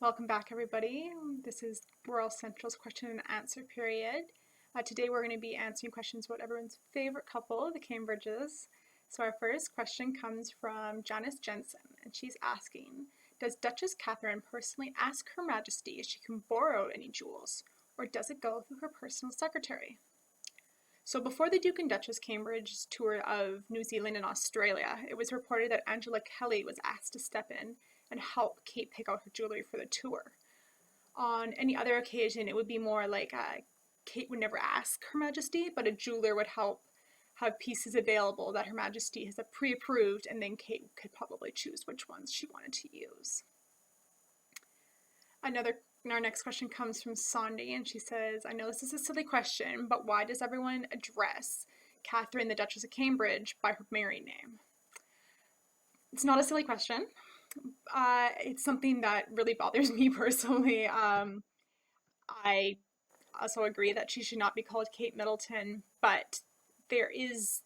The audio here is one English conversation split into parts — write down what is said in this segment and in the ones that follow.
Welcome back, everybody. This is Royal Central's question and answer period. Today we're going to be answering questions about everyone's favorite couple, the Cambridges. So our first question comes from Janice Jensen, and she's asking, does Duchess Catherine personally ask Her Majesty if she can borrow any jewels, or does it go through her personal secretary? So before the Duke and Duchess Cambridge tour of New Zealand and Australia, it was reported that Angela Kelly was asked to step in and help Kate pick out her jewelry for the tour. On any other occasion, it would be more like Kate would never ask Her Majesty, but a jeweler would help have pieces available that Her Majesty has pre-approved, and then Kate could probably choose which ones she wanted to use. Our next question comes from Sondi, and she says, I know this is a silly question, but why does everyone address Catherine, the Duchess of Cambridge, by her married name? It's not a silly question. It's something that really bothers me personally. I also agree that she should not be called Kate Middleton, but there is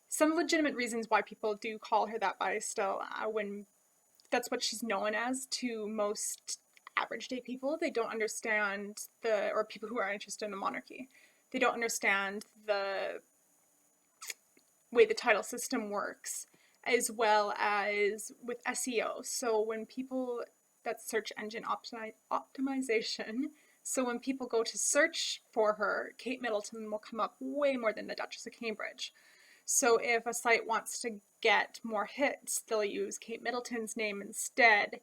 some legitimate reasons why people do call her that by still, when that's what she's known as to most average day people. They don't understand or people who are interested in the monarchy, they don't understand the way the title system works, as well as with SEO. So when people, that's search engine optimization. So when people go to search for her, Kate Middleton will come up way more than the Duchess of Cambridge. So if a site wants to get more hits, they'll use Kate Middleton's name instead,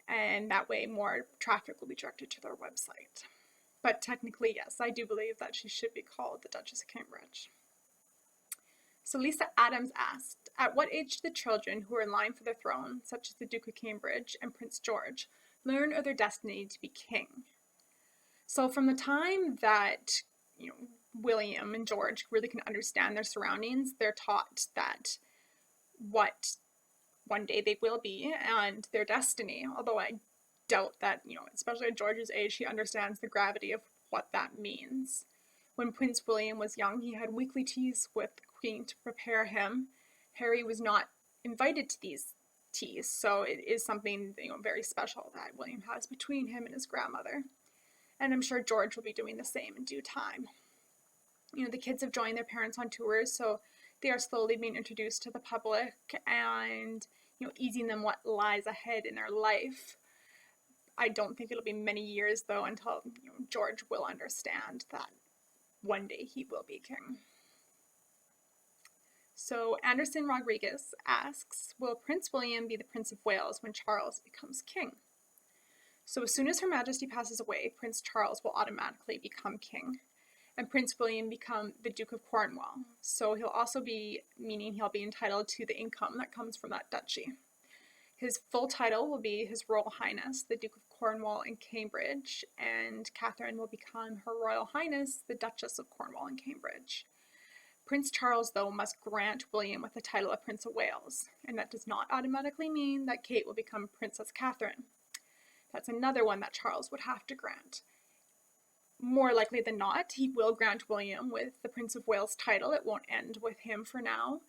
and that way more traffic will be directed to their website. But technically, yes, I do believe that she should be called the Duchess of Cambridge. So Lisa Adams asked, at what age do the children who are in line for the throne, such as the Duke of Cambridge and Prince George, learn of their destiny to be king? So from the time that, William and George really can understand their surroundings, they're taught that what one day they will be and their destiny. Although I doubt that, especially at George's age, he understands the gravity of what that means. When Prince William was young, he had weekly teas with the Queen to prepare him. Harry was not invited to these teas, so it is something, very special that William has between him and his grandmother. And I'm sure George will be doing the same in due time. The kids have joined their parents on tours, so they are slowly being introduced to the public and, easing them what lies ahead in their life. I don't think it'll be many years, though, until, George will understand that one day he will be king. So Anderson Rodriguez asks, will Prince William be the Prince of Wales when Charles becomes king? So as soon as Her Majesty passes away, Prince Charles will automatically become king, and Prince William become the Duke of Cornwall. So he'll also be, meaning he'll be entitled to the income that comes from that duchy. His full title will be His Royal Highness, the Duke of Cornwall and Cambridge, and Catherine will become Her Royal Highness, the Duchess of Cornwall and Cambridge. Prince Charles, though, must grant William with the title of Prince of Wales, and that does not automatically mean that Kate will become Princess Catherine. That's another one that Charles would have to grant. More likely than not, he will grant William with the Prince of Wales title. It won't end with him for now.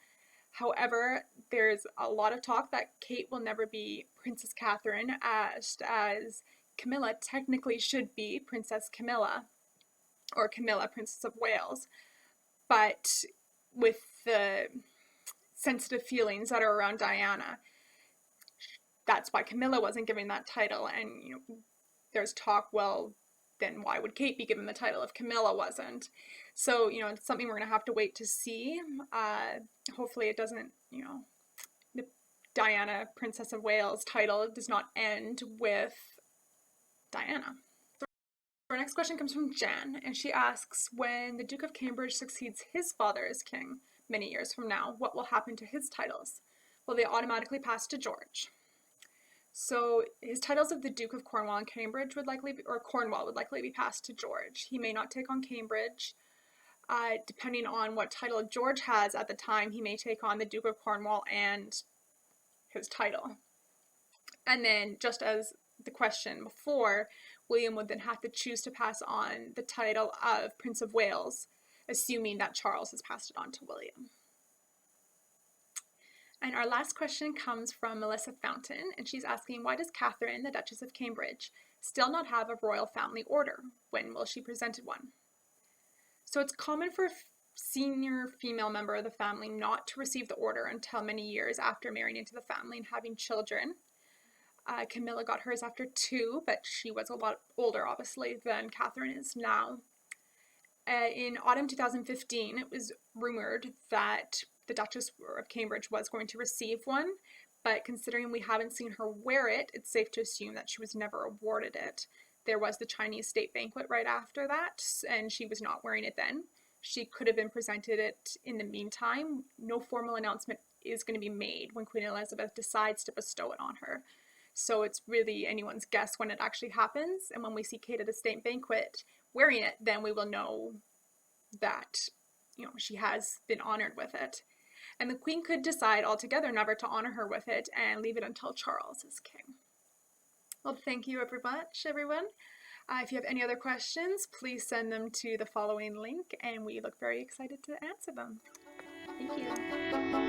However, there's a lot of talk that Kate will never be Princess Catherine, as Camilla technically should be Princess Camilla, or Camilla, Princess of Wales. But with the sensitive feelings that are around Diana, that's why Camilla wasn't given that title. And, there's talk, well, then why would Kate be given the title if Camilla wasn't? So, it's something we're going to have to wait to see. Hopefully it doesn't, the Diana, Princess of Wales title does not end with Diana. Our next question comes from Jen, and she asks, when the Duke of Cambridge succeeds his father as king many years from now, what will happen to his titles? Will they automatically pass to George? So his titles of the Duke of Cornwall and Cambridge Cornwall would likely be passed to George. He may not take on Cambridge. Depending on what title George has at the time, he may take on the Duke of Cornwall and his title. And then, just as the question before, William would then have to choose to pass on the title of Prince of Wales, assuming that Charles has passed it on to William. And our last question comes from Melissa Fountain, and she's asking, why does Catherine, the Duchess of Cambridge, still not have a royal family order? When will she present one? So it's common for a senior female member of the family not to receive the order until many years after marrying into the family and having children. Camilla got hers after 2, but she was a lot older, obviously, than Catherine is now. In autumn 2015, it was rumored that the Duchess of Cambridge was going to receive one, but considering we haven't seen her wear it, it's safe to assume that she was never awarded it. There was the Chinese state banquet right after that, and she was not wearing it then. She could have been presented it in the meantime. No formal announcement is going to be made when Queen Elizabeth decides to bestow it on her. So it's really anyone's guess when it actually happens. And when we see Kate at a state banquet wearing it, then we will know that, she has been honored with it. And the Queen could decide altogether never to honor her with it and leave it until Charles is king. Well, thank you very much, everyone. If you have any other questions, please send them to the following link, and we look very excited to answer them. Thank you.